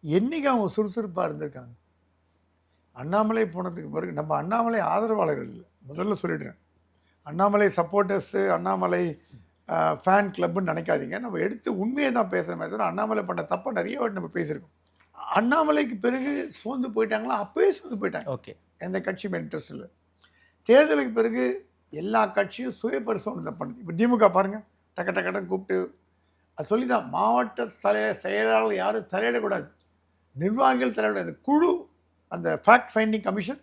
என்றைக்கு அவங்க சுறுசுறுப்பாக இருந்திருக்காங்க? அண்ணாமலை போனதுக்கு பிறகு நம்ம அண்ணாமலை ஆதரவாளர்கள் இல்லை, முதல்ல சொல்லிடுறேன். அண்ணாமலை சப்போர்ட்டர்ஸு, அண்ணாமலை ஃபேன் கிளப்புன்னு நினைக்காதீங்க. நம்ம எடுத்து உண்மையை தான் பேசுகிறோமே தவிர அண்ணாமலை பண்ண தப்பை நிறைய வாட்டி நம்ம பேசியிருக்கோம். அண்ணாமலைக்கு பிறகு சோர்ந்து போயிட்டாங்களா? அப்போவே சோர்ந்து போயிட்டாங்க. ஓகே. எந்த கட்சியும் இன்ட்ரெஸ்ட் இல்லை. தேர்தலுக்கு பிறகு எல்லா கட்சியும் சுய பரிசோதனை பண்ணுது. இப்போ திமுக பாருங்கள், டக்கு டக்குன்னு கூப்பிட்டு அது சொல்லி தான் மாவட்ட செயலாளர்கள் யாரும் தலையிடக்கூடாது, நிர்வாகிகள் தலையிடாது, குழு அந்த ஃபேக்ட் ஃபைண்டிங் கமிஷன்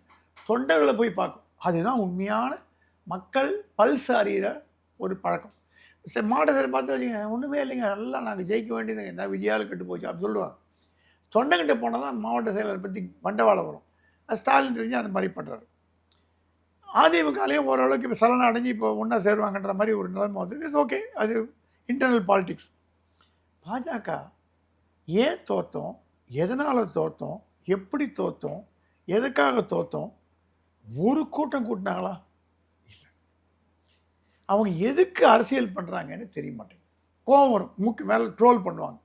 தொண்டர்களை போய் பார்க்கும். அதுதான் உண்மையான மக்கள் பல்ஸ் அறிகிற ஒரு பழக்கம். சரி, மாவட்டத்தில் பார்த்து வச்சுங்க, ஒன்றுமே இல்லைங்க, நல்லா நாங்கள் ஜெயிக்க வேண்டியதுங்க, என்ன விஜயாவில் கெட்டு போச்சு அப்படி சொல்லுவாங்க. தொண்டைக்கிட்ட போனால் தான் மாவட்ட செயலாளர் பற்றி மண்டவாளம் வரும். அது ஸ்டாலின் தெரிஞ்சு அந்த மாதிரி பண்ணுறாரு. அதிமுகலையும் ஓரளவுக்கு இப்போ சலனம் அடைஞ்சு இப்போ ஒன்றா சேருவாங்கன்ற மாதிரி ஒரு நிலைமை வந்துருக்கு. இட்ஸ் ஓகே, அது இன்டர்னல் பாலிடிக்ஸ். பாஜக ஏன் தோற்றோம், எதனால் தோற்றோம், எப்படி தோற்றோம், எதுக்காக தோற்றோம், ஒரு கூட்டம் கூட்டினாங்களா? இல்லை. அவங்க எதுக்கு அரசியல் பண்ணுறாங்கன்னு தெரிய மாட்டேங்குது. கோவம் வரும், மூக்கு மேலே ட்ரோல் பண்ணுவாங்க.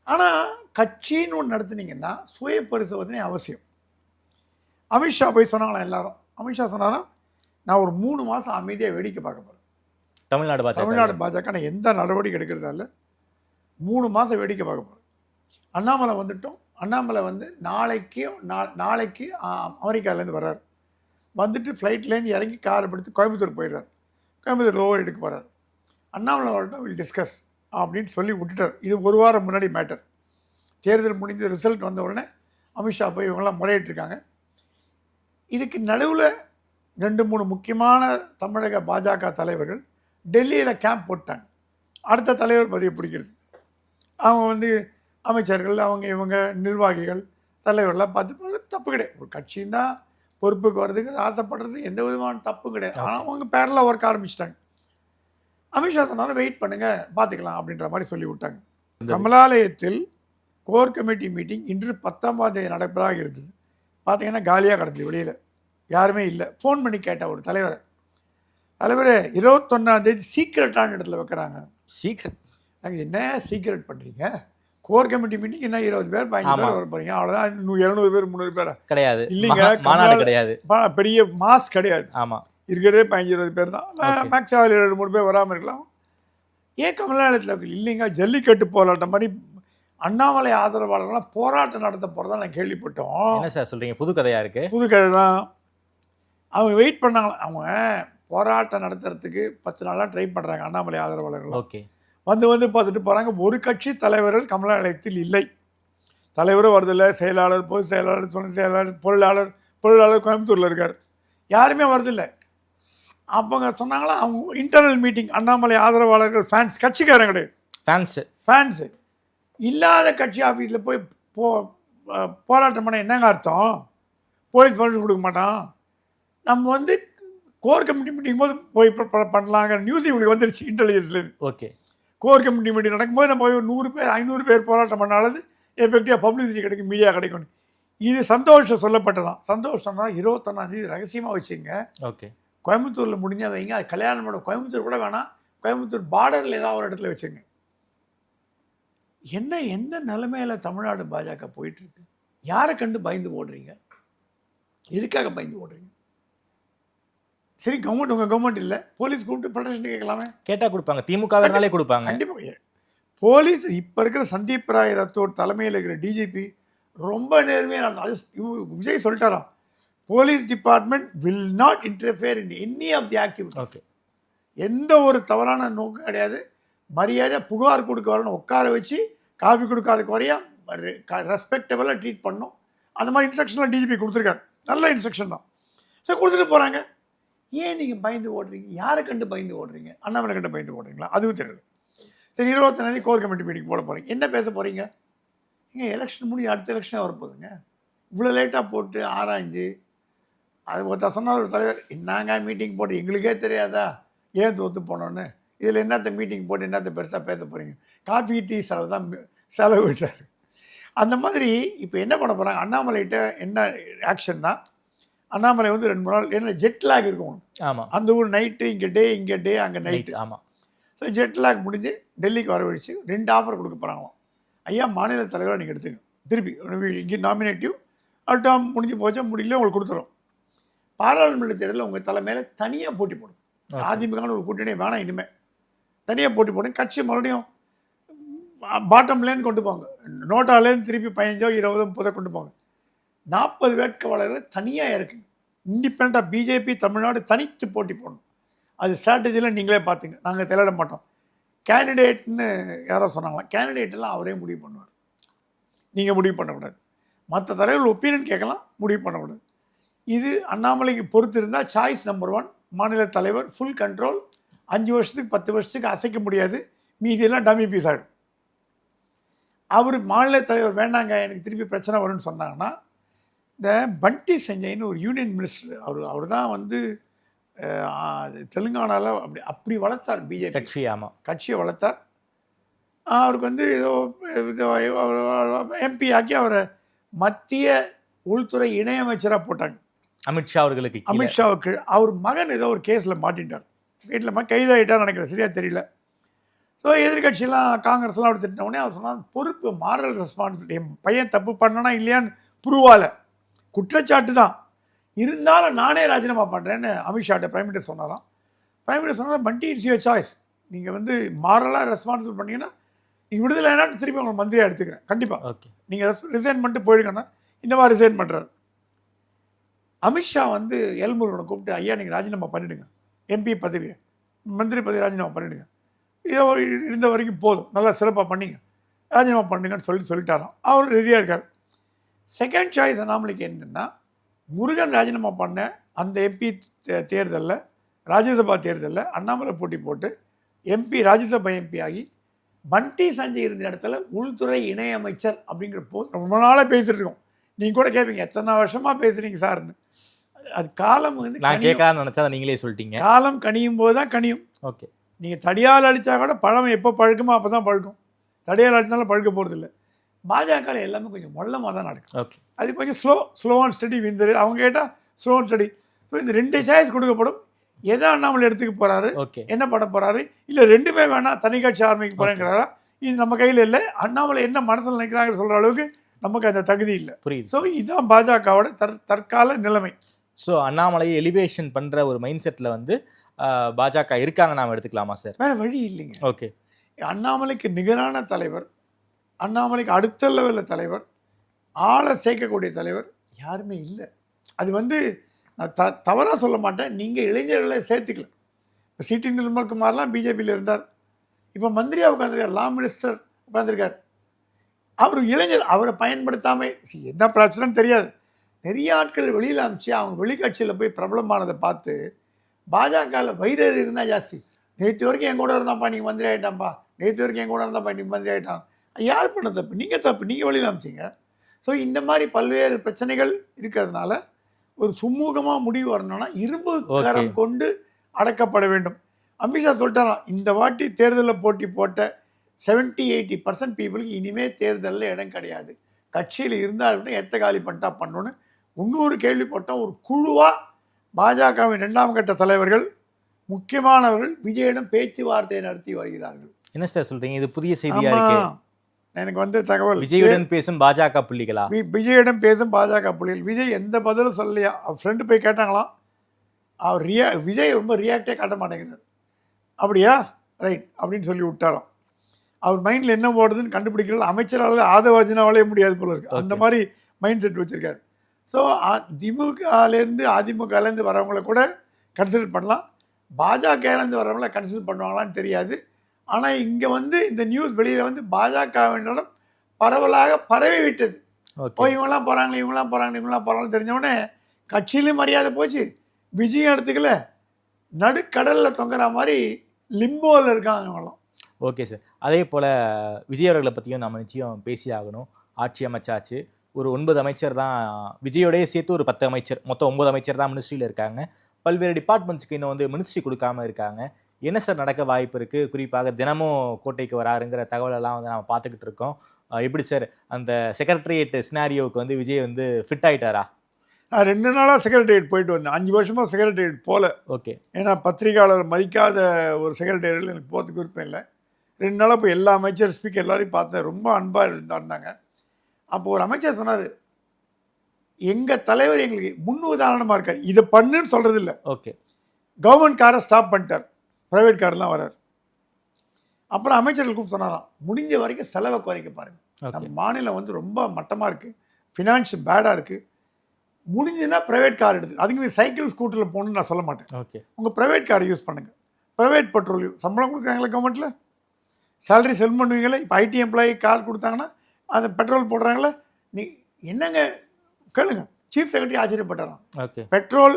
ஆனால் கட்சின்னு ஒன்று நடத்துனீங்கன்னா சுய பரிசோதனை அவசியம். அமித்ஷா போய் சொன்னாங்களா எல்லாரும்? அமித்ஷா சொன்னாரா, நான் ஒரு 3 மாதம் அமைதியாக வேடிக்கை பார்க்க போகிறேன். தமிழ்நாடு பாஜக நான் எந்த நடவடிக்கை எடுக்கிறதா இல்லை, 3 மாதம் வேடிக்கை பார்க்க போகிறேன். அண்ணாமலை வந்துட்டோம். அண்ணாமலை வந்து நாளைக்கு அமெரிக்காவிலேருந்து வர்றார். வந்துட்டு ஃப்ளைட்லேருந்து இறங்கி காரை பிடித்து கோயம்புத்தூர் போயிடுறார். கோயம்புத்தூர் ஓவர் எடுக்க போகிறார். அண்ணாமலை வரட்டும், வில் டிஸ்கஸ் அப்படின்னு சொல்லி விட்டுட்டார். இது ஒரு வாரம் முன்னாடி மேட்டர். தேர்தல் முடிஞ்ச ரிசல்ட் வந்த உடனே அமித்ஷா போய் இவங்கெல்லாம் முறையிட்டிருக்காங்க. இதுக்கு நடுவில் 2-3 முக்கியமான தமிழக பாஜக தலைவர்கள் டெல்லியில் கேம்ப் போட்டாங்க, அடுத்த தலைவர் பதவி பிடிக்கிறது. அவங்க வந்து அமைச்சர்கள், அவங்க இவங்க நிர்வாகிகள் தலைவர்கள்லாம் பார்த்து தப்பு கிடையாது. ஒரு கட்சியும் தான் பொறுப்புக்கு வர்றதுக்கு ஆசைப்படுறது எந்த விதமான தப்பு கிடையாது. ஆனால் அவங்க பேரலாக ஒர்க் ஆரம்பிச்சிட்டாங்க. அமித்ஷா சொன்னாலும் வெயிட் பண்ணுங்கள் பார்த்துக்கலாம் அப்படின்ற மாதிரி சொல்லி விட்டாங்க. கமலாலயத்தில் கோர் கமிட்டி மீட்டிங் இன்று 19ஆம் தேதி நடப்பதாக இருந்தது. பார்த்தீங்கன்னா காலியாக கிடந்தது, வெளியில் யாருமே இல்லை. ஃபோன் பண்ணி கேட்ட ஒரு தலைவரை 21ஆம் தேதி சீக்ரெட்டான இடத்துல வைக்கிறாங்க. சீக்ரெட்? நாங்கள் என்ன சீக்ரெட் பண்ணுறீங்க? கோர் கமிட்டி மீட்டிங் என்ன 20 பேர் 15 பேர் வர போகிறீங்க, அவ்வளோதான். 200 பேர் 300 பேர் கிடையாது. இல்லைங்க, மாநாடு கிடையாது, பெரிய மாஸ் கிடையாது. ஆமாம், இருக்கிறதே 15-20 பேர் தான். மேக்ஸிமம் 2-3 பேர் வராமல் இருக்கலாம். ஏன் கமலாலயத்தில் இல்லைங்க, ஜல்லிக்கட்டு போராட்டம் மாதிரி அண்ணாமலை ஆதரவாளர்கள்லாம் போராட்டம் நடத்த போகிறதா நான் கேள்விப்பட்டோம். என்ன சார் சொல்கிறீங்க? புது கதையாக இருக்குது. புது கதை தான். அவங்க வெயிட் பண்ணாங்களா, அவங்க போராட்டம் நடத்துறதுக்கு 10 நாளாக ட்ரை பண்ணுறாங்க அண்ணாமலை ஆதரவாளர்கள். ஓகே. வந்து பார்த்துட்டு போகிறாங்க. ஒரு கட்சி தலைவர்கள் கமலாலயத்தில் இல்லை. தலைவரும் வரதில்லை, செயலாளர், பொதுச் செயலாளர், துணை செயலாளர், பொருளாளர் கோயம்புத்தூரில் இருக்கார், யாருமே வரதில்லை. அப்போங்க சொன்னாங்களா, அவங்க இன்டர்னல் மீட்டிங், அண்ணாமலை ஆதரவாளர்கள் ஃபேன்ஸ், கட்சிக்காரங்க கிடையாது, ஃபேன்ஸு இல்லாத கட்சி ஆஃபீஸில் போய் போராட்டம் பண்ண என்னங்க அர்த்தம்? போலீஸ் பர்மிஷன் கொடுக்க மாட்டான். நம்ம வந்து கோர் கமிட்டி மீட்டிங் போது போய் பண்ணலாங்கிற நியூஸ் இவங்களுக்கு வந்துருச்சு இன்டெலிஜென்ஸ்லேருந்து. ஓகே. கோர் கமிட்டி மீட்டிங் நடக்கும்போது நம்ம போய் 100 பேர் 500 பேர் போராட்டம் பண்ணாலும் எஃபெக்டிவாக பப்ளிசிட்டி கிடைக்கும், மீடியா கிடைக்கும். இது சந்தோஷம் சொல்லப்பட்டதான். சந்தோஷம் தான். 21ஆம் தேதி ரகசியமாக வச்சுங்க. ஓகே. கோயம்புத்தூரில் முடிஞ்சால் வைங்க. அது கல்யாணம் பண்ண கோயம்புத்தூர் கூட வேணாம், கோயம்புத்தூர் பார்டரில் ஏதாவது ஒரு இடத்துல வச்சுங்க. என்ன எந்த நிலைமையில் தமிழ்நாடு பாஜக போயிட்டுருக்கு? யாரை கண்டு பயந்து ஓடுறீங்க? எதுக்காக பயந்து ஓடுறீங்க? சரி, கவர்மெண்ட் உங்கள் கவர்மெண்ட் இல்லை, போலீஸ் கூப்பிட்டு ப்ரொடெக்ஷன் கேட்கலாமே. கேட்டால் கொடுப்பாங்க, திமுகவினாலே கொடுப்பாங்க கண்டிப்பாக. போலீஸ் இப்போ இருக்கிற சந்தீப் ராய் ரத்தோர் தலைமையில் இருக்கிற டிஜிபி ரொம்ப நேர்மையாக, அது விஜய் சொல்லிட்டாராம், police department will not interfere in any of the activities. Okay. எந்த ஒரு தவறான நோக்கம் கிடையாது. மரியாதை புகார் கொடுக்க வரணும், உட்கார வச்சு காஃபி கொடுக்காத குறையா ரெஸ்பெக்டபுளாக ட்ரீட் பண்ணணும். அந்த மாதிரி இன்ஸ்ட்ரக்ஷன்லாம் டிஜிபி கொடுத்துருக்காரு. நல்ல இன்ஸ்ட்ரக்ஷன் தான். சரி, கொடுத்துட்டு போகிறாங்க. ஏன் நீங்கள் பயந்து ஓடுறீங்க? யாரை கண்டு பயந்து ஓடுறீங்க? அண்ணாமலை கண்டு பயந்து ஓடுறீங்களா? அதுவும் தெரியல. சரி, 21ஆம் தேதி கோர் கமிட்டி மீட்டிங் போட போகிறீங்க. என்ன பேச போகிறீங்க? இங்கே எலெக்ஷன் முடிஞ்சு அடுத்த எலெக்ஷனே வரப்போகுதுங்க. இவ்வளோ லேட்டாக போட்டு ஆராய்ஞ்சு அது ஒருத்தர் சொன்னார், ஒரு தலைவர், என்னங்க மீட்டிங் போட்டு எங்களுக்கே தெரியாதா ஏன் தோற்று போனோன்னு, இதில் என்னத்த மீட்டிங் போட்டு என்னத்த பெருசாக பேச போகிறீங்க? காஃபி டீ செலவு தான் செலவு விட்டார். அந்த மாதிரி இப்போ என்ன பண்ண போகிறாங்க? அண்ணாமலைகிட்ட என்ன ஆக்ஷன்னா, அண்ணாமலை வந்து 2-3 நாள் என்ன ஜெட் லேக் இருக்கும். ஆமாம், அந்த ஊர் நைட்டு, இங்கே டே அங்கே நைட்டு. ஆமாம். ஸோ ஜெட் லேக் முடிஞ்சு டெல்லிக்கு வரவழைச்சு 2 ஆஃபர் கொடுக்க போகிறாங்களாம். ஐயா மாநில தலைவராக நீங்கள் எடுத்துங்க, திருப்பி இங்கே நாமினேட்டிவ் டேர்ம் முடிஞ்சு போச்சா முடியல உங்களுக்கு கொடுத்துரும். பாராளுமன்ற தேர்தலில் உங்கள் தலைமையில் தனியாக போட்டி போடும். அதிமுகன்னு ஒரு கூட்டணியே வேணாம், இனிமேல் தனியாக போட்டி போடும். கட்சி மறுபடியும் பாட்டம்லேருந்து கொண்டு போங்க, நோட்டாலேருந்து திருப்பி 15, 20, 30 கொண்டு போங்க. 40 வேட்பாளர்களை தனியாக இருக்குங்க. இண்டிபெண்ட்டாக பிஜேபி தமிழ்நாடு தனித்து போட்டி போடணும். அது ஸ்ட்ராட்டஜியில் நீங்களே பார்த்துங்க, நாங்கள் தலையிட மாட்டோம். கேண்டிடேட்னு யாரோ சொன்னாங்களா, கேண்டிடேட்டெல்லாம் அவரே முடிவு பண்ணுவார், நீங்கள் முடிவு பண்ணக்கூடாது. மற்ற தலைவர்கள் ஒப்பீனியன் கேட்கலாம், முடிவு பண்ணக்கூடாது. இது அண்ணாமலைக்கு பொறுத்து இருந்தால் சாய்ஸ் நம்பர் 1 மாநில தலைவர், ஃபுல் கண்ட்ரோல். 5 வருஷத்துக்கு 10 வருஷத்துக்கு அசைக்க முடியாது, மீதியெல்லாம் டம்மி பீஸ் ஆகிடும். அவர் மாநில தலைவர் வேண்டாங்க எனக்கு திருப்பி பிரச்சனை வரும்னு சொன்னாங்கன்னா, இந்த பண்டி சஞ்சய்னு ஒரு யூனியன் மினிஸ்டர், அவர் தான் வந்து தெலுங்கானாவில் அப்படி வளர்த்தார் பிஜேபி கட்சி. ஆமாம், கட்சியை வளர்த்தார். அவருக்கு வந்து ஏதோ எம்பி ஆக்கி அவரை மத்திய உள்துறை இணையமைச்சராக போட்டாங்க. அமித்ஷா அவர்களுக்கு. அமித்ஷாவுக்கு அவர் மகன் ஏதோ ஒரு கேஸில் மாட்டிட்டார், வீட்டில் கைதாகிட்டார் நினைக்கிறேன், சரியாக தெரியல. ஸோ எதிர்கட்சியெலாம் காங்கிரஸ்லாம் அப்படி திட்டினோடனே அவர் சொன்னார், பொறுப்பு மாரல் ரெஸ்பான்சிபிலிட்டி, என் பையன் தப்பு பண்ணனா இல்லையான்னு புருவால குற்றச்சாட்டு தான் இருந்தாலும் நானே ராஜினாமா பண்ணுறேன்னு அமித்ஷாட்ட பிரைம் மினிஸ்டர் சொன்னாராம். பிரைம் மினிஸ்டர் சொன்னார், பண்டி இட்ஸ் யுவர் சாய்ஸ், நீங்கள் வந்து மாரலாக ரெஸ்பான்சிபிள் பண்ணிங்கன்னா நீங்கள் விடுதலை ஏன்னா திருப்பி உங்களை மந்திரியாக எடுத்துக்கிறேன் கண்டிப்பாக, ஓகே நீங்கள் ரிசைன் பண்ணிட்டு போயிடுங்கன்னா இந்த மாதிரி ரிசைன் பண்ணுறாரு. அமித்ஷா வந்து எல்முருகனை கூப்பிட்டு, ஐயா நீங்கள் ராஜினாமா பண்ணிவிடுங்க, எம்பி பதவியை மந்திரி பதவி ராஜினாமா பண்ணிவிடுங்க, இதோ இருந்த வரைக்கும் போதும், நல்லா சிறப்பாக பண்ணிங்க, ராஜினாமா பண்ணுங்கன்னு சொல்லிட்டாராம். அவர் ரெடியாக இருக்கார். செகண்ட் சாய்ஸ் அண்ணாமலைக்கு என்னென்னா, முருகன் ராஜினாமா பண்ண அந்த எம்பி தேர்தலில், ராஜ்யசபா தேர்தலில் அண்ணாமலை போட்டி போட்டு எம்பி ராஜ்யசபா எம்பி ஆகி பண்டி சஞ்சய் இருந்த இடத்துல உள்துறை இணையமைச்சர் அப்படிங்கிற போஸ்ட் ரொம்ப நாளாக பேசிகிட்டு இருக்கோம். நீங்கள் கூட கேட்பீங்க எத்தனை வருஷமாக பேசுகிறீங்க சார்னு. அது காலம் வந்து நான் கேட்கலான்னு நினச்சா நீங்களே சொல்லிட்டீங்க, காலம் கனியும் போது தான் கனியும். ஓகே, நீங்கள் தடியால் அடித்தா கூட பழம் எப்போ பழுக்குமோ அப்போ தான் பழுக்கும், தடியால் அடித்தாலும் பழுக்க போகிறது இல்லை. பாஜக எல்லாமே கொஞ்சம் மொல்லமாக தான் நடக்கும். ஓகே, அது கொஞ்சம் ஸ்லோ அண்ட் ஸ்டடி விந்தரு. அவங்க கேட்டால் ஸ்லோ அண்ட் ஸ்டடி. ஸோ இந்த 2 சாய்ஸ் கொடுக்கப்படும். எதை அண்ணாமலை எடுத்துக்க போகிறாரு, என்ன பண்ண போகிறாரு, இல்லை 2மே வேணாம் தனி கட்சி ஆரம்பிக்க போகிறேங்கிறாரா, இது நம்ம கையில் இல்லை. அண்ணாமலை என்ன மனசில் நினைக்கிறாங்கன்னு சொல்கிற அளவுக்கு நமக்கு அந்த தகுதி இல்லை. புரியுது. ஸோ இதுதான் பாஜகவோட தற்கால நிலைமை. ஸோ அண்ணாமலையை எலிவேஷன் பண்ணுற ஒரு மைண்ட் செட்டில் வந்து பாஜக இருக்காங்க, நாம் எடுத்துக்கலாமா சார்? வேறு வழி இல்லைங்க. ஓகே, அண்ணாமலைக்கு நிகரான தலைவர், அண்ணாமலைக்கு அடுத்த லெவலில் தலைவர், ஆளை சேர்க்கக்கூடிய தலைவர் யாருமே இல்லை. அது வந்து நான் தவறாக சொல்ல மாட்டேன், நீங்கள் இளைஞர்களை சேர்த்துக்கல. இப்போ சிடி நிர்மல்குமார்லாம் பிஜேபியில் இருந்தார், இப்போ மந்திரியாக உட்காந்துருக்கார், லா மினிஸ்டர் உட்காந்துருக்கார். அவர் இளைஞர், அவரை பயன்படுத்தாமல் என்ன பிரச்சனைன்னு தெரியாது. நிறைய ஆட்கள் வெளியில் அனுப்பிச்சு அவங்க வெளிக்கட்சியில் போய் பிரபலமானதை பார்த்து பாஜகவில் வைரர் இருந்தால் ஜாஸ்தி. நேற்று வரைக்கும் என் கூட இருந்தாப்பா நீங்கள் மந்திரி ஆகிட்டான்ப்பா, நேற்று வரைக்கும் என் கூட இருந்தாப்பா நீங்கள் மந்திரி ஆகிட்டான். யார் பண்ண தப்பு? நீங்கள் வெளியில் அனுப்பிச்சிங்க. ஸோ இந்த மாதிரி பல்வேறு பிரச்சனைகள் இருக்கிறதுனால ஒரு சுமூகமாக முடிவு வரணும்னா இரும்பு கரம் கொண்டு அடக்கப்பட வேண்டும். அமித்ஷா சொல்லிட்டாராம், இந்த வாட்டி தேர்தலில் போட்டி போட்ட 70-80% பீப்புளுக்கு இனிமேல் தேர்தலில் இடம் கிடையாது, கட்சியில் இருந்தால் இடத்த காலி பண்ணிட்டா பண்ணணுன்னு இன்னொரு கேள்வி போட்டால் ஒரு குழுவாக பாஜகவின் 2ஆம் கட்ட தலைவர்கள் முக்கியமானவர்கள் விஜயிடம் பேச்சுவார்த்தை நடத்தி வருகிறார்கள். என்ன சார் சொல்கிறீங்க? இது புதிய செய்தியாக இருக்கு. எனக்கு வந்து தகவல், விஜயுடன் பேசும் பாஜக புள்ளிகளா? விஜயிடம் பேசும் பாஜக புள்ளிகள். விஜய் எந்த பதிலும் சொல்லலையா, அவர் ஃப்ரெண்டு போய் கேட்டாங்களாம், அவர் விஜய் ரொம்ப ரியாக்டே காட்ட மாட்டேங்கிறார். அப்படியா, ரைட் அப்படின்னு சொல்லி விட்டாராம். அவர் மைண்டில் என்ன போடுறதுன்னு கண்டுபிடிக்கிறது அமைச்சரால் ஆதவாஜனாவாலே முடியாது போல இருக்குது. அந்த மாதிரி மைண்ட் செட் வச்சுருக்காரு. ஸோ அதிமுகலேருந்து வரவங்கள கூட கன்சிடர் பண்ணலாம், பாஜகலேருந்து வரவங்கள கன்சிடர் பண்ணுவாங்களான்னு தெரியாது. ஆனால் இங்கே வந்து இந்த நியூஸ் வெளியில் வந்து பாஜகவினரிடம் பரவலாக பரவி விட்டது. இவங்களாம் போகிறாங்களே இவங்களாம் போகிறாங்கன்னு தெரிஞ்சவொடனே கட்சியிலையும் மரியாதை போச்சு, விஜயம் எடுத்துக்கல, நடுக்கடலில் தொங்குற மாதிரி லிம்போவில் இருக்காங்க இவங்களாம். ஓகே சார், அதே போல் விஜய் அவர்களை பற்றியும் நம்ம நிச்சயம் பேசி ஆகணும். ஆட்சி அமைச்சாச்சு, ஒரு 9 அமைச்சர் தான், விஜயோடய சேர்த்து ஒரு 10 அமைச்சர், மொத்தம் 9 அமைச்சர் தான் மினிஸ்ட்ரியில் இருக்காங்க. பல்வேறு டிபார்ட்மெண்ட்ஸுக்கு இன்னும் வந்து மினிஸ்ட்ரி கொடுக்காம இருக்காங்க. என்ன சார் நடக்க வாய்ப்பு இருக்குது? குறிப்பாக தினமும் கோட்டைக்கு வராருங்கிற தகவலெல்லாம் வந்து நம்ம பார்த்துக்கிட்டு இருக்கோம். எப்படி சார் அந்த செக்ரட்டரியேட் சினாரியோவுக்கு வந்து விஜய் வந்து ஃபிட் ஆகிட்டாரா? நான் 2 நாளாக செக்ரட்டரியேட் போயிட்டு வந்தேன், 5 வருஷமாக செக்ரட்டரியேட் போகல. ஓகே, ஏன்னா பத்திரிகையாளர் மதிக்காத ஒரு செக்ரட்டரியேட்டில் எனக்கு போகிறதுக்கு விருப்பம் இல்லை. 2 நாளாக போய் எல்லா அமைச்சர் ஸ்பீக்கர் எல்லாரையும் பார்த்தேன், ரொம்ப அன்பாக இருந்தாங்க. அப்போ ஒரு அமைச்சர் சொன்னார், எங்கள் தலைவர் எங்களுக்கு முன்னுதாரணமாக இருக்கார், இதை பண்ணுன்னு சொல்கிறது இல்லை. ஓகே, கவர்மெண்ட் காரை ஸ்டாப் பண்ணிட்டார், ப்ரைவேட் கார்லாம் வரார். அப்புறம் அமைச்சர்களுக்கும் சொன்னாராம், முடிஞ்ச வரைக்கும் செலவை குறைக்க பாருங்கள், நம்ம மாநிலம் வந்து ரொம்ப மட்டமாக இருக்குது, ஃபினான்ஷியல் பேடாக இருக்குது, முடிஞ்சுன்னா ப்ரைவேட் கார் எடுத்து, அதுக்கு நீ சைக்கிள் ஸ்கூட்டரில் போகணுன்னு நான் சொல்ல மாட்டேன். ஓகே, உங்கள் ப்ரைவேட் காரை யூஸ் பண்ணுங்கள். ப்ரைவேட் பெட்ரோல் சம்பளம் கொடுக்குறாங்களா கவர்மெண்ட்டில், சேலரி செல் பண்ணுவீங்களே, இப்போ ஐடி எம்ப்ளாயி கார் கொடுத்தாங்கன்னா அந்த பெட்ரோல் போடுறாங்களே, நீ என்னங்க கேளுங்க. சீஃப் செக்ரட்டரி ஆச்சரியப்பட்டாராம். ஓகே, பெட்ரோல்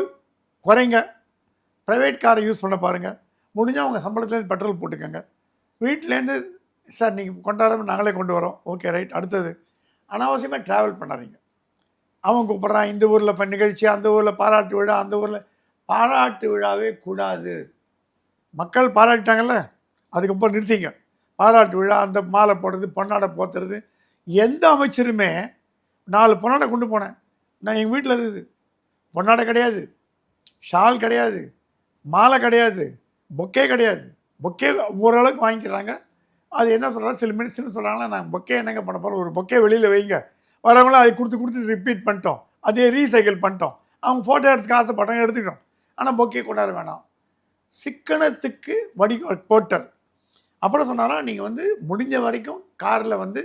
குறைங்க, ப்ரைவேட் காரை யூஸ் பண்ண பாருங்கள், முடிஞ்சால் உங்கள் சம்பளத்துலேருந்து பெட்ரோல் போட்டுக்கோங்க, வீட்டிலேருந்து சார் நீங்கள் கொண்டாடாம நாங்களே கொண்டு வரோம், ஓகே ரைட். அடுத்தது, அனாவசியமாக ட்ராவல் பண்ணாதீங்க. அவன் கூப்பிட்றான், இந்த ஊரில் நிகழ்ச்சி, அந்த ஊரில் பாராட்டு விழா, அந்த ஊரில் பாராட்டு விழாவே கூடாது. மக்கள் பாராட்டிட்டாங்கல்ல, அதுக்கப்புறம் நிறுத்திங்க. பாராட்டு விழா, அந்த மாலை போடுறது, பொன்னாடை போத்துறது, எந்த அமைச்சருமே 4 பொன்னாடை கொண்டு போனேன், நான் எங்கள் வீட்டில் இருக்குது, பொன்னாடை கிடையாது, ஷால் கிடையாது, மாலை கிடையாது, பொக்கே கிடையாது. பொக்கே ஓரளவுக்கு வாங்கிக்கிறாங்க. அது என்ன சொல்கிறாங்க, சில மினிஸ்டர்னு சொல்கிறாங்களா, நாங்கள் பொக்கே என்னங்க பண்ண போகிறோம், ஒரு பொக்கே வெளியில் வைங்க, வரவங்களும் அதை கொடுத்து ரிப்பீட் பண்ணிட்டோம், அதே ரீசைக்கிள் பண்ணிட்டோம், அவங்க ஃபோட்டோ எடுத்துக்க ஆசைப்பட்டாங்க, எடுத்துக்கிட்டோம், ஆனால் பொக்கே கொண்டாட வேணாம். சிக்கனத்துக்கு வடி போட்டர். அப்புறம் சொன்னாரா, நீங்கள் வந்து முடிஞ்ச வரைக்கும் காரில் வந்து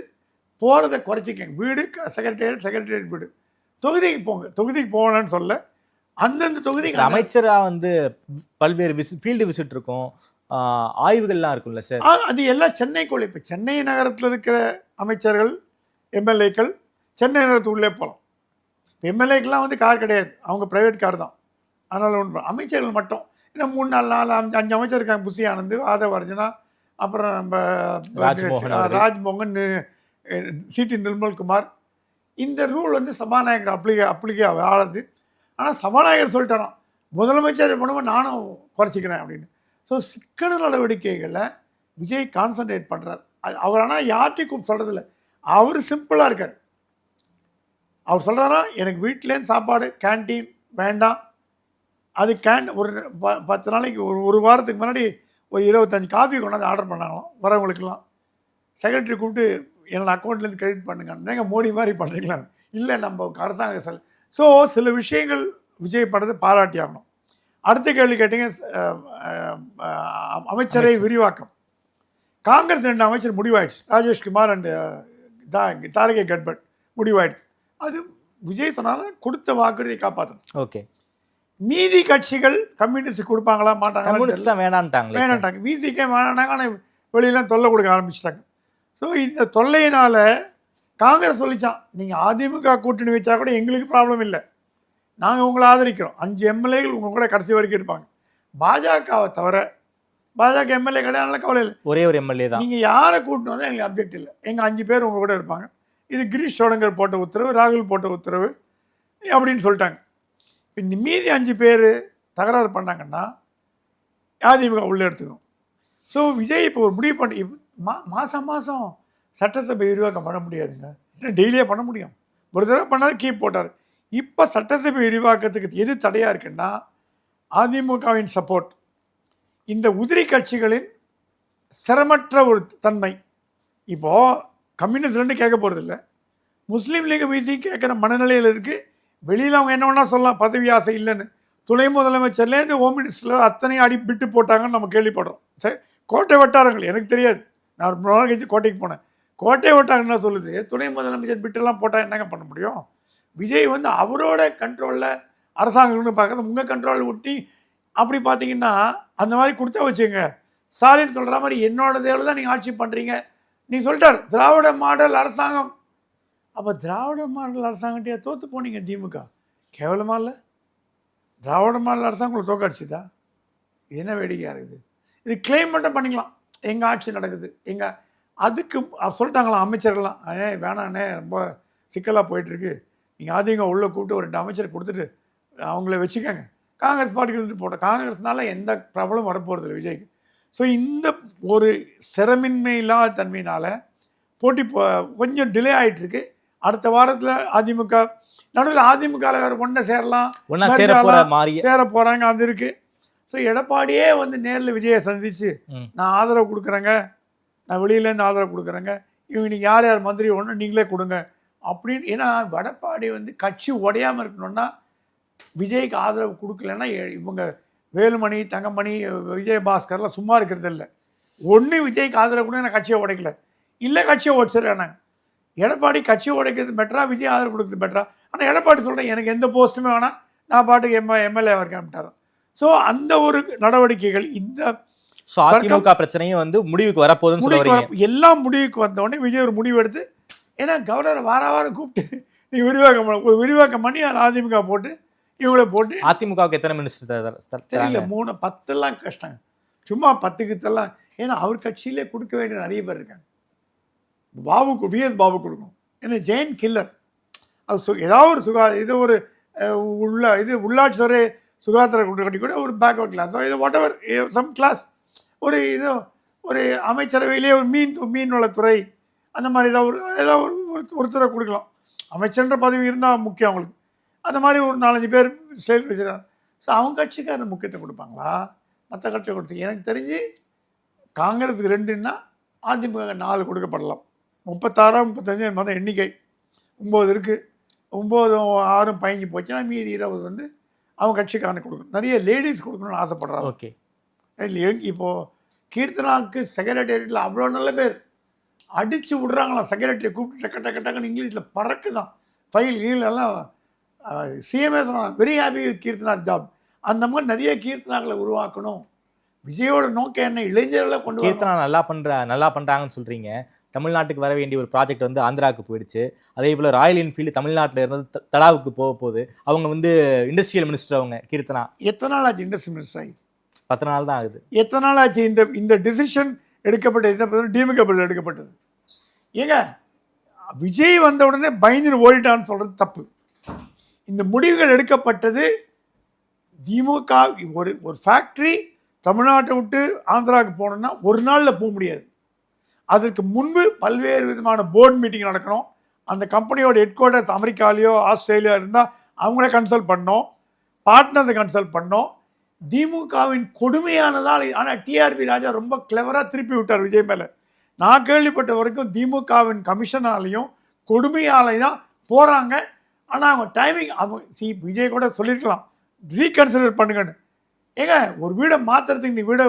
போகிறத குறைச்சிக்கங்க, வீடு செக்ரட்டேரியட் வீடு, தொகுதிக்கு போங்க, தொகுதிக்கு போகணும்னு சொல்ல, அந்தந்த தொகுதிக்கு அமைச்சராக வந்து பல்வேறு ஃபீல்டு விசிட் இருக்கும், ஆய்வுகள்லாம் இருக்கும்ல சார், அது எல்லாம் சென்னைக்குள்ளே. இப்போ சென்னை நகரத்தில் இருக்கிற அமைச்சர்கள் எம்எல்ஏக்கள் சென்னை நகரத்துக்குள்ளே போகலாம். இப்போ எம்எல்ஏக்கெலாம் வந்து கார் கிடையாது, அவங்க ப்ரைவேட் கார் தான். அதனால் ஒன்று அமைச்சர்கள் மட்டும் இன்னும் 3 4 5 அமைச்சர் இருக்காங்க, புசி ஆனந்த், ஆதவ் அர்ஜுனா, அப்புறம் நம்ம ராஜ்மோகன், சிடி நிர்மல்குமார். இந்த ரூல் வந்து சபாநாயகர் அப்ளிகே ஆகுது. ஆனால் சபாநாயகர் சொல்லிட்டாராம், முதலமைச்சர் பண்ணும்போது நானும் குறைச்சிக்கிறேன் அப்படின்னு. ஸோ சிக்கன நடவடிக்கைகளில் விஜய் கான்சன்ட்ரேட் பண்ணுறார். அவர் ஆனால் யார்கிட்டையும் சொல்கிறதில்ல, அவர் சிம்பிளாக இருக்கார். அவர் சொல்கிறாரா, எனக்கு வீட்டிலேருந்து சாப்பாடு கேன்டீன் வேண்டாம், அது ஒரு 10 நாளைக்கு ஒரு வாரத்துக்கு முன்னாடி ஒரு 25 காஃபி கொண்டாந்து ஆர்டர் பண்ணாங்களாம் வரவங்களுக்கெல்லாம். செக்ரட்டரி கூப்பிட்டு என்னோடய அக்கௌண்ட்லேருந்து கிரெடிட் பண்ணுங்க, நீங்கள் மோடி மாதிரி பண்ணுறீங்களா, இல்லை நம்ம அரசாங்க ஸோ சில விஷயங்கள் விஜய் பண்ணுறது பாராட்டி ஆகணும். அடுத்த கேள்வி கேட்டீங்க, அமைச்சரை விரிவாக்கம். காங்கிரஸ் 2 அமைச்சர் முடிவாயிடுச்சு, ராஜேஷ்குமார் அண்டு தாரகே கட்பட் முடிவாயிடுச்சு. அது விஜய் சொன்னாலும் கொடுத்த வாக்குறுதியை காப்பாற்றணும். ஓகே, மீதி கட்சிகள் கம்யூனிஸ்ட் கொடுப்பாங்களா மாட்டாங்களா, வேணாண்டாங்க. விசிகே வேணாண்டாங்க, ஆனால் வெளியெல்லாம் தொல்லை கொடுக்க ஆரம்பிச்சிட்டாங்க. ஸோ இந்த தொல்லையினால் காங்கிரஸ் சொல்லிச்சான், நீங்கள் அதிமுக கூட்டணி வச்சா கூட எங்களுக்கு ப்ராப்ளம் இல்லை, நாங்கள் உங்களை ஆதரிக்கிறோம், 5 எம்எல்ஏகள் உங்கள் கூட கடைசி வரைக்கும் இருப்பாங்க. பாஜகவை தவிர பாஜக எம்எல்ஏ கிடையாது, கவலை இல்லை, ஒரே ஒரு எம்எல்ஏ தான், நீங்கள் யாரை கூட்டணும் வந்தால் எங்களுக்கு அப்ஜெக்ட் இல்லை, எங்கள் 5 பேர் உங்கள் கூட இருப்பாங்க. இது கிரீஷ் சோடங்கர் போட்ட உத்தரவு, ராகுல் போட்ட உத்தரவு அப்படின்னு சொல்லிட்டாங்க. இந்த மீதி 5 பேர் தகராறு பண்ணாங்கன்னா அதிமுக உள்ளே எடுத்துக்கணும். ஸோ விஜய் இப்போ ஒரு முடிவு பண்ணி மாதம் மாதம் சட்டசபை விரிவாக்கம் பண்ண முடியாதுங்க, டெய்லியாக பண்ண முடியும். ஒரு தடவை பண்ணார், கீப் போட்டார். இப்போ சட்டசபை விரிவாக்கத்துக்கு எது தடையாக இருக்குன்னா அதிமுகவின் சப்போர்ட், இந்த உதிரி கட்சிகளின் சிரமற்ற ஒரு தன்மை. இப்போது கம்யூனிஸ்ட் 2 கேட்க போகிறதில்ல, முஸ்லீம் லீக் விசி கேட்குற மனநிலையில் இருக்குது. வெளியில் அவங்க என்ன வேணால் சொல்லலாம், பதவி ஆசை இல்லைன்னு. துணை முதலமைச்சர்லேருந்து ஹோம் மினிஸ்டரில் அத்தனை விட்டு போட்டாங்கன்னு நம்ம கேள்விப்படுறோம். சரி, கோட்டை வட்டாரங்கள் எனக்கு தெரியாது, நான் ஒரு நாள் கழிச்சு கோட்டைக்கு போனேன், கோட்டை வட்டாரம் என்ன சொல்லுது, துணை முதலமைச்சர் பிட்டெல்லாம் போட்டால் என்னங்க பண்ண முடியும். விஜய் வந்து அவரோட கண்ட்ரோலில் அரசாங்கம்னு பார்க்குறது உங்கள் கண்ட்ரோலில் விட்டி அப்படி பார்த்தீங்கன்னா அந்த மாதிரி கொடுத்தா வச்சுங்க. ஸ்டாலின் சொல்கிற மாதிரி என்னோட தேவையில் தான் நீங்கள் ஆட்சி பண்ணுறீங்க, நீ சொல்லிட்டார் திராவிட மாடல் அரசாங்கம். அப்போ திராவிட மாடல் அரசாங்கத்தையே தோற்று போனீங்க திமுக, கேவலமாக இல்லை? திராவிட மாடல் அரசாங்கம் உங்களை தோக்கடிச்சுதா? என்ன வேடிக்கையாக இருக்குது. இது கிளைம் மட்டும் பண்ணிக்கலாம், எங்கள் ஆட்சி நடக்குது எங்கள், அதுக்கு சொல்லிட்டாங்களாம் அமைச்சர்கள்லாம், வேணாண்ணே ரொம்ப சிக்கலாக போயிட்டுருக்கு, நீங்கள் அதிகம் உள்ளே கூப்பிட்டு ஒரு 2 அமைச்சர் கொடுத்துட்டு அவங்கள வச்சுக்கோங்க, காங்கிரஸ் பார்ட்டிக்கு போட்டோம். காங்கிரஸ்னால எந்த ப்ராப்ளமும் வரப்போகிறது இல்லை விஜய்க்கு. ஸோ இந்த ஒரு ஸ்திரமின்மை இல்லாத தன்மையினால் போட்டி கொஞ்சம் டிலே ஆகிட்டுருக்கு. அடுத்த வாரத்தில் அதிமுக நடுவில் அதிமுகவில் வேறு ஒன்றை சேரலாம், சேர போகிறாங்க, அது இருக்குது. ஸோ எடப்பாடியே வந்து நேரில் விஜயை சந்தித்து நான் ஆதரவு கொடுக்குறேங்க, நான் வெளியிலேருந்து ஆதரவு கொடுக்குறேங்க, இவங்க நீங்கள் யார் யார் மந்திரி ஒன்று நீங்களே கொடுங்க அப்படின்னு. ஏன்னா எடப்பாடி வந்து கட்சி உடையாமல் இருக்கணும்னா விஜய்க்கு ஆதரவு கொடுக்கலன்னா இவங்க வேலுமணி, தங்கமணி, விஜயபாஸ்கர்லாம் சும்மா இருக்கிறது இல்லை. ஒன்று விஜய்க்கு ஆதரவு கொடுங்க, நான் கட்சியை உடைக்கல, இல்லை கட்சியை உடச்சிடுறேன். எடப்பாடி கட்சியை உடைக்கிறது பெட்டரா, விஜய் ஆதரவு கொடுக்குறது பெட்டரா? ஆனால் எடப்பாடி சொல்கிறேன், எனக்கு எந்த போஸ்ட்டுமே வேணாம், நான் பாட்டுக்கு எம்எல்ஏ இருக்கேன்ட்டார். ஸோ அந்த ஒரு நடவடிக்கைகள் இந்த அதிமுக பிரச்சனையும் வந்து முடிவுக்கு வரப்போகுதுன்னு சொல்லுவாங்க. எல்லாம் முடிவுக்கு வந்தோடனே விஜய் ஒரு முடிவு எடுத்து, ஏன்னா கவர்னரை வாரம் கூப்பிட்டு நீங்கள் விரிவாக்கம் பண்ணி அதிமுக போட்டு இவங்கள போட்டு. அதிமுகவுக்கு எத்தனை மினிஸ்டர் தெரியல, 3 10 கஷ்டம், சும்மா 10 ஏன்னா அவர் கட்சியிலே கொடுக்க வேண்டிய நிறைய பேர் இருக்காங்க. விஎஸ் பாபு கொடுக்கணும், ஏன்னா ஜெயின் கில்லர். அது ஏதாவது ஒரு இது ஒரு உள்ளாட்சி துறை சுகாதார கட்டி கூட ஒரு பேக்வர்ட் கிளாஸோ இது வாட் எவர் சம் கிளாஸ், ஒரு ஒரு அமைச்சரவையிலே ஒரு மீன்வளத்துறை அந்த மாதிரி ஏதாவது ஒருத்தரை கொடுக்கலாம். அமைச்சர்ன்ற பதவி இருந்தால் முக்கியம் அவங்களுக்கு. அந்த மாதிரி ஒரு 4-5 பேர் செயல் வச்சுருக்காங்க. ஸோ அவங்க கட்சிக்கு அந்த முக்கியத்துவம் கொடுப்பாங்களா, மற்ற கட்சியை கொடுத்து? எனக்கு தெரிஞ்சு காங்கிரஸுக்கு 2ன்னா அதிமுக 4 கொடுக்கப்படலாம். 36 35 மொத்தம் எண்ணிக்கை 9 இருக்குது. 9 6 15 போச்சுன்னா மீதி 20 வந்து அவங்க கட்சிக்காரனுக்கு கொடுக்கணும். நிறைய லேடிஸ் கொடுக்கணும்னு ஆசைப்படுறாங்க. ஓகே, இப்போது கீர்த்தனாவுக்கு செக்ரட்டேரியட்டில் அவ்வளோ நல்ல பேர் அடித்து விட்றாங்களாம். செக்ரட்டரியை கூப்பிட்டு டக்குன்னு இங்கிலீஷில் பறக்கு தான் ஃபைல் எல்லாம். சிஎம்ஏ சொன்னாங்க very happy with Keerthana job. அந்த மாதிரி நிறைய கீர்த்தனாக்களை உருவாக்கணும். விஜயோட நோக்கம் என்ன, இளைஞர்களை கொண்டு கீர்த்தனா நல்லா பண்ணுறாங்கன்னு சொல்கிறீங்க. தமிழ்நாட்டுக்கு வர வேண்டிய ஒரு ப்ராஜெக்ட் வந்து ஆந்திராவுக்கு போயிடுச்சு. அதே போல் ராயல் என்ஃபீல்டு தமிழ்நாட்டில் இருந்து தடாவுக்கு போகுது. அவங்க வந்து இண்டஸ்ட்ரியல் மினிஸ்டர். அவங்க கீர்த்தனா எத்தனை நாள் ஆச்சு இண்டஸ்ட்ரியல் மினிஸ்டர் ஆகி? 10 நாள் தான் ஆகுது. எத்தனை நாள் ஆச்சு இந்த டிசிஷன் எடுக்கப்பட்டது? டிஎம்கே எடுக்கப்பட்டது. ஏங்க விஜய் வந்த உடனே பயந்து ஓடிட்டான்னு சொல்கிறது தப்பு. இந்த முடிவுகள் எடுக்கப்பட்டது திமுக. ஒரு ஃபேக்ட்ரி தமிழ்நாட்டை விட்டு ஆந்திராவுக்கு போகணுன்னா ஒரு நாளில் போக முடியாது. அதற்கு முன்பு பல்வேறு விதமான போர்டு மீட்டிங் நடக்கணும். அந்த கம்பெனியோட ஹெட் குவார்ட்டர்ஸ் அமெரிக்காலேயோ ஆஸ்திரேலியா இருந்தால் அவங்கள கன்சல்ட் பண்ணோம், பார்ட்னர்ஸை கன்சல்ட் பண்ணோம். திமுகவின் கொடுமையானதால். ஆனால் டிஆர்பி ராஜா ரொம்ப கிளவராக திருப்பி விட்டார் விஜய் மேலே. நான் கேள்விப்பட்ட வரைக்கும் திமுகவின் கமிஷனாலையும் கொடுமையாலையும் தான் போகிறாங்க. ஆனால் அவங்க டைமிங் விஜய் கூட சொல்லியிருக்கலாம் ரீகன்சிடர் பண்ணுங்கன்னு. ஏங்க ஒரு வீடை மாற்றுறதுக்கு நீ வீடை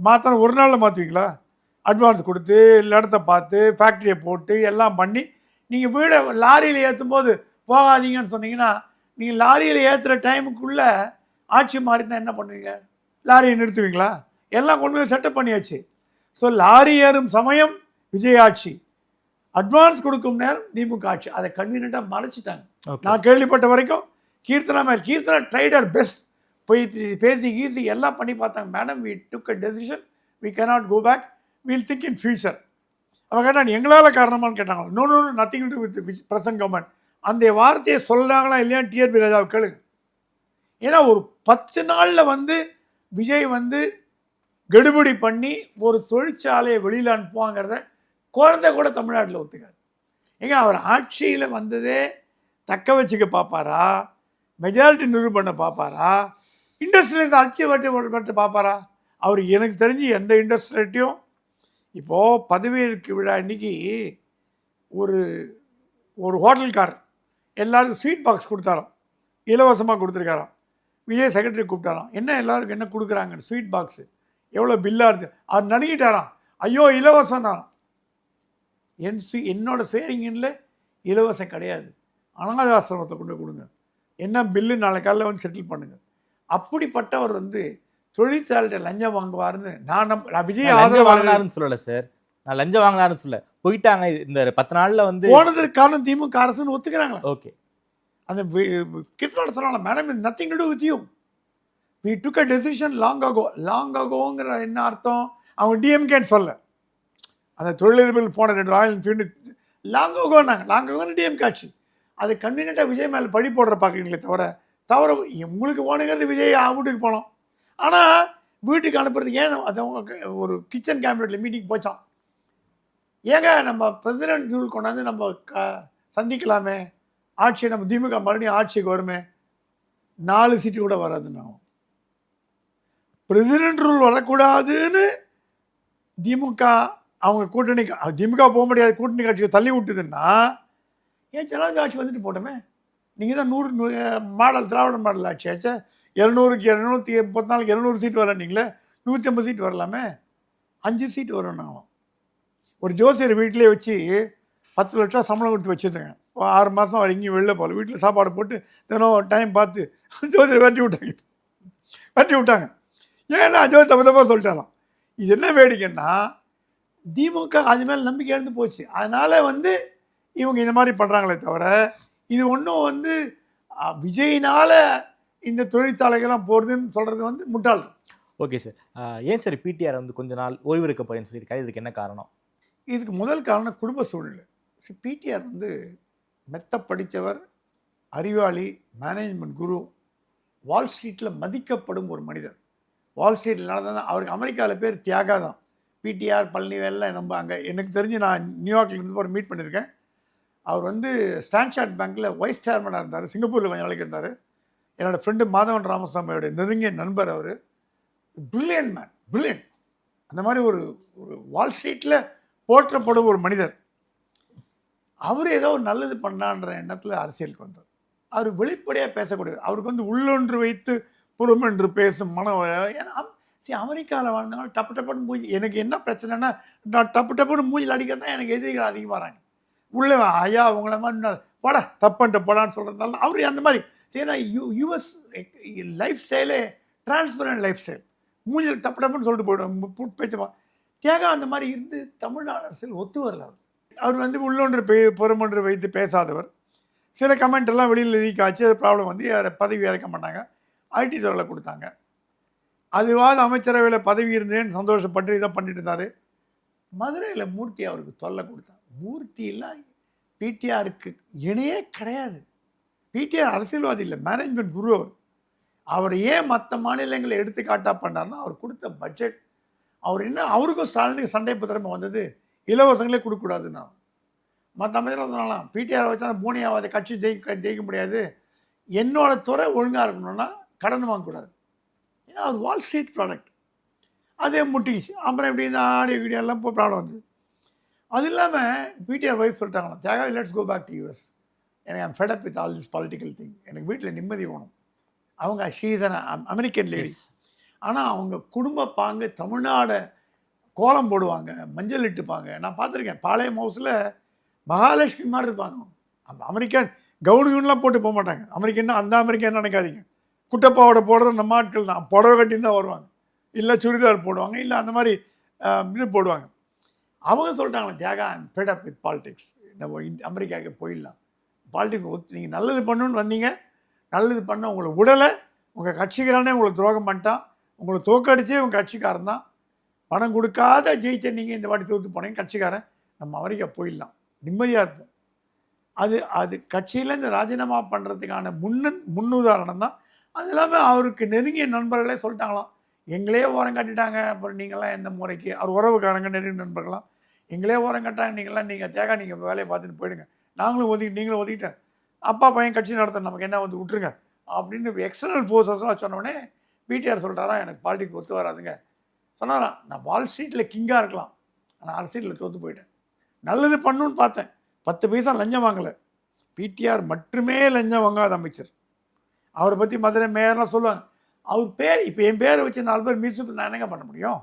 மாற்றினா ஒரு நாளில் மாற்றுவீங்களா? அட்வான்ஸ் கொடுத்து இடத்த பார்த்து ஃபேக்ட்ரியை போட்டு எல்லாம் பண்ணி நீங்கள் வீடை லாரியில் ஏற்றும் போது போகாதீங்கன்னு சொன்னீங்கன்னா, நீங்கள் லாரியில் ஏற்றுற டைமுக்குள்ளே ஆட்சி மாறி தான் என்ன பண்ணுவீங்க? லாரியை நிறுத்துவீங்களா? எல்லாம் கொண்டு போய் செட்டப் பண்ணியாச்சு. ஸோ லாரி ஏறும் சமயம் விஜய் ஆட்சி, அட்வான்ஸ் கொடுக்கும் நேரம் திமுக ஆட்சி. அதை கன்வீனியண்ட்டாக மறைச்சிட்டாங்க. நான் கேள்விப்பட்ட வரைக்கும் கீர்த்தனா ட்ரைடர் பெஸ்ட் போய் பேசி கீசி எல்லாம் பண்ணி பார்த்தாங்க. Madam we took a decision, we cannot go back, will think in future. அவன் கேட்டான் எங்களால் காரணமானு கேட்டாங்க. No nothing to with present government. அந்த வார்த்தையை சொல்கிறாங்களா இல்லையா டிஆர்பி ராஜாவை கேளுங்க. ஏன்னா ஒரு 10 நாளில் வந்து விஜய் வந்து கெடுபிடி பண்ணி ஒரு தொழிற்சாலையை வெளியில் அனுப்புவாங்கிறத குழந்தை கூட தமிழ்நாட்டில் ஒத்துக்காது. ஏங்க அவர் ஆட்சியில் வந்ததே தக்க வச்சுக்க பார்ப்பாரா, மெஜாரிட்டி நிரூபணம் பண்ண பார்ப்பாரா, இண்டஸ்ட்ரியலிஸ்ட் ஆட்சியை வட்டு பார்ப்பாரா? அவர் எனக்கு தெரிஞ்சு எந்த இண்டஸ்ட்ரியலையும் இப்போது பதவியேற்பு விழா இன்றைக்கி ஒரு ஹோட்டல்கார் எல்லாருக்கும் ஸ்வீட் பாக்ஸ் கொடுத்தாராம், இலவசமாக கொடுத்துருக்காராம். விஜய் செக்ரட்டரி கூப்பிட்டாராம், என்ன எல்லாருக்கும் என்ன கொடுக்குறாங்க ஸ்வீட் பாக்ஸு, எவ்வளோ பில்லாக இருக்குது. அவர் நடுங்கிட்டாராம், ஐயோ இலவசம் தாராம். என்னோட சேரிங்கில் இலவசம் கிடையாது, அனாதாசிரமத்தை கொண்டு கொடுங்க, என்ன பில்லு நாளை காலையில் வந்து செட்டில் பண்ணுங்கள். அப்படிப்பட்டவர் வந்து தொழிற்சாலையிட்ட லஞ்சம் வாங்குவார்னு நான் விஜய் ஆதரவு வாங்கினாருன்னு சொல்லலை சார், நான் லஞ்சம் வாங்கினாருன்னு சொல்ல போயிட்டாங்க. இந்த 10 நாளில் வந்து போனதற்கு காரணம் திமுக அரசுன்னு ஒத்துக்கிறாங்களா? ஓகே, அந்த கிருஷ்ணோட சொன்னாங்க மேடம் இது nothing to do with you, we took a decision long அகோங்கிற என்ன அர்த்தம்? அவங்க டிஎம்கேன்னு சொல்ல, அந்த தொழிலதிபர்கள் போன 2 ராயல் என்ஃபீல்டு லாங் அகோன்னு டிஎம்கே ஆட்சி. அது கன்வீனியண்ட்டாக விஜய் மேலே படி போடுற பார்க்குறீங்களே தவிர உங்களுக்கு போனுங்கிறது விஜய் வீட்டுக்கு போனோம். ஆனால் வீட்டுக்கு அனுப்புறதுக்கு ஏன் அது ஒரு கிச்சன் கேபினெட்டில் மீட்டிங் போச்சான். ஏங்க நம்ம பிரசிடென்ட் ரூல் கொண்டாந்து நம்ம சந்திக்கலாமே, ஆட்சி நம்ம திமுக மறுபடியும் ஆட்சிக்கு வருமே, 4 சீட்டு கூட வராதுன்னு பிரசிடென்ட் ரூல் வரக்கூடாதுன்னு திமுக அவங்க கூட்டணி திமுக போக முடியாது, கூட்டணி கட்சியை தள்ளி விட்டுதுன்னா ஏன் ஜனநாயக ஆட்சி வந்துட்டு போட்டோமே. நீங்கள் தான் 100 மாடல் திராவிட மாடல் ஆட்சி ஆச்சு. 200க்கு 234 200 சீட் வரீங்களே, 150 சீட் வரலாமே. 5 சீட் வரும். நாங்களும் ஒரு ஜோசியர் வீட்டிலே வச்சு 10 லட்ச ரூபா சம்பளம் கொடுத்து வச்சுருந்தேங்க. 6 மாதம் அவர் எங்கேயும் வெளில போகல, வீட்டில் சாப்பாடு போட்டு தினம் டைம் பார்த்து ஜோசியர் வெட்டி விட்டாங்க. ஏன்னா ஜோசி தப்பு சொல்லிட்டாராம். இது என்ன வேடிக்கைன்னா, திமுக அது மேலே நம்பிக்கை இழந்து போச்சு. அதனால் இவங்க இந்த மாதிரி பண்ணுறாங்களே தவிர, இது ஒன்றும் விஜயினால் இந்த தொழிற்சாலைகள்லாம் போகிறதுன்னு சொல்கிறது முட்டாள்தான். Okay sir. ஏன் சார் பிடிஆர் கொஞ்ச நாள் ஓய்வு எடுக்க போகிறேன்னு சொல்லியிருக்காரு, இதுக்கு என்ன காரணம்? இதுக்கு முதல் காரணம் குடும்ப சூழ்நிலை. பிடிஆர் மெத்த படித்தவர், அறிவாளி, மேனேஜ்மெண்ட் குரு, வால் ஸ்ட்ரீட்டில் மதிக்கப்படும் ஒரு மனிதர். வால் ஸ்ட்ரீட்டில் நடந்தால் அவருக்கு அமெரிக்காவில் பேர் தியாகா தான். பிடிஆர் பழனிவேல்லாம் நம்ம அங்கே எனக்கு தெரிஞ்சு நான் நியூயார்க்கில் இருந்து ஒரு மீட் பண்ணியிருக்கேன். அவர் ஸ்டான்சார்ட் பேங்க்கில் வைஸ் சேர்மனாக இருந்தார், சிங்கப்பூரில் கொஞ்சம் நாளைக்கு இருந்தார். என்னோடய ஃப்ரெண்டு மாதவன் ராமசாமியோட நெருங்கிய நண்பர். அவர் பிரில்லியன்ட் மேன், பிரில்லியன்ட். அந்த மாதிரி ஒரு வால் ஸ்ட்ரீட்டில் போற்றப்படும் ஒரு மனிதர். அவர் ஏதோ ஒரு நல்லது பண்ணான்ற எண்ணத்தில் அரசியலுக்கு வந்தார். அவர் வெளிப்படையாக பேசக்கூடியது. அவருக்கு உள்ளொன்று வைத்து புறமென்று பேசும் மனம். ஏன்னா அமெரிக்காவில் வாழ்ந்தவங்க டப்பு டப்புன்னு மூஞ்சி, எனக்கு என்ன பிரச்சனைனா, நான் டப்பு டப்புன்னு மூஞ்சில் அடிக்கிறது தான் எனக்கு எதிரிகள் அதிகமாக வராங்க. உள்ளே ஐயா அவங்கள மாதிரி போடா தப்புன்ட்டு போடான்னு சொல்கிறதுனால அவர் அந்த மாதிரி. ஏன்னா யூஎஸ் லைஃப் ஸ்டைலே டிரான்ஸ்பரண்ட் லைஃப் ஸ்டைல். மூஞ்சில் டப்பு டப்புன்னு சொல்லிட்டு போய்டும் பேச்சுமா. தியாகா அந்த மாதிரி இருந்து தமிழ்நாடு அரசியல் ஒத்து வரல. அவர் உள்ளொன்று புறமொன்று வைத்து பேசாதவர். சில கமெண்ட் எல்லாம் வெளியில் லீக் ஆச்சு. அது ப்ராப்ளம் பதவி இறக்க மாட்டாங்க, ஐடி துறையில் கொடுத்தாங்க. அதுவாது அமைச்சரவையில் பதவி இருந்தேன்னு சந்தோஷப்பட்டு இதை பண்ணிட்டு இருந்தார். மதுரையில் மூர்த்தி அவருக்கு தொல்லை கொடுத்தாங்க. மூர்த்தியெல்லாம் பிடிஆருக்கு இணையே கிடையாது. பிடிஆர் அரசியல்வாதி இல்லை, மேனேஜ்மெண்ட் குரு. அவர் ஏன் மற்ற மாநிலங்களை எடுத்துக்காட்டாக பண்ணார்னா, அவர் கொடுத்த பட்ஜெட், அவர் என்ன அவருக்கும் ஸ்டாலினுக்கு சண்டை பத்திரமா வந்தது, இலவசங்களே கொடுக்கக்கூடாதுன்னா. மற்ற அமைச்சர்கள் சொன்னாலாம் பிடிஆர் வச்சா பூனியாவது கட்சி ஜெயிக்க முடியாது, என்னோட துறை ஒழுங்காக இருக்கணும்னா கடன் வாங்கக்கூடாது. ஏன்னா அவர் வால் ஸ்ட்ரீட் ப்ராடக்ட். அதே முட்டிக்கிச்சு. அப்புறம் இப்படி இந்த ஆடியோ வீடியோ எல்லாம் போய் ப்ராப்ளம் வந்து. அது இல்லாமல் பிடிஆர் வைஃப் சொல்லிட்டாங்களாம், Thiaga let's go back to US, எனக்கு I'm fed up with all this political thing, எனக்கு வீட்டில் நிம்மதி வேணும். அவங்க ஷீஸ் அன் அமெரிக்கன் லேடிஸ். ஆனால் அவங்க குடும்ப பாங்கு தமிழ்நாடை கோலம் போடுவாங்க, மஞ்சள் இட்டுப்பாங்க. நான் பார்த்துருக்கேன், பாளையம் ஹவுஸில் மகாலட்சுமி மாதிரி இருப்பாங்க. அந்த அமெரிக்கன் கவுனுலாம் போட்டு போக மாட்டாங்க. அமெரிக்கன்னா அந்த அமெரிக்கன் நினைக்காதீங்க. குட்டப்பாவோட போடுறது நம்ம ஆட்கள் தான். புடவை கட்டின்னு தான் வருவாங்க, இல்லை சுடிதார் போடுவாங்க, இல்லை அந்த மாதிரி இது போடுவாங்க. அவங்க சொல்லிட்டாங்களே Thiaga I'm fed up with politics, நம்ம அமெரிக்காவுக்கு போயிடலாம், பாலிடிக்ஸ் நீங்கள் நல்லது பண்ணணுன்னு வந்தீங்க, நல்லது பண்ண உங்களை விடலை, உங்கள் கட்சிக்காரனே உங்களை துரோகம் பண்ணிட்டான், உங்களை தோக்கடிச்சே உங்கள் கட்சிக்காரன் தான், பணம் கொடுக்காத ஜெயிச்ச நீங்கள் இந்த வாட்டி தோற்று போனீங்க, கட்சிக்காரன், நம்ம அமெரிக்கா போயிடலாம், நிம்மதியாக இருப்போம். அது கட்சியிலேருந்து ராஜினாமா பண்ணுறதுக்கான முன்னுதாரணம் தான். அது இல்லாமல் அவருக்கு நெருங்கிய நண்பர்களே சொல்லிட்டாங்களாம், எங்களே ஓரம் கட்டிட்டாங்க, அப்புறம் நீங்களாம் எந்த முறைக்கு, அவர் உறவுக்காரங்க நெருங்கிய நண்பர்களாம், எங்களே ஓரம் கட்டாங்க, நீங்கள் தியாகா நீங்கள் வேலையை பார்த்துட்டு போயிடுங்க, நீங்களும் ஒதுக்கிட்டேன், அப்பா பையன் கட்சி நடத்த நமக்கு என்ன விட்டுருங்க அப்படின்னு எக்ஸ்டர்னல் ஃபோர்ஸஸ்லாம் சொன்னோடனே பிடிஆர் சொல்லிட்டாராம், எனக்கு பாலிடிக்ஸ் ஒத்து வராதுங்க. சொன்னாராம், நான் வால் ஸ்ட்ரீட்டில் கிங்காக இருக்கலாம், ஆனால் அரசியலில் தோற்று போயிட்டேன், நல்லது பண்ணணுன்னு பார்த்தேன், 10 பைசா லஞ்சம் வாங்கலை. பிடிஆர் மட்டுமே லஞ்சம் வாங்காத அமைச்சர். அவரை பற்றி மதுரை மேயர்லாம் சொல்லுவாங்க. அவர் பேர் இப்போ என் பேரை வச்சு 4 பேர் மியூசிபல் நான் என்னங்க பண்ண முடியும்?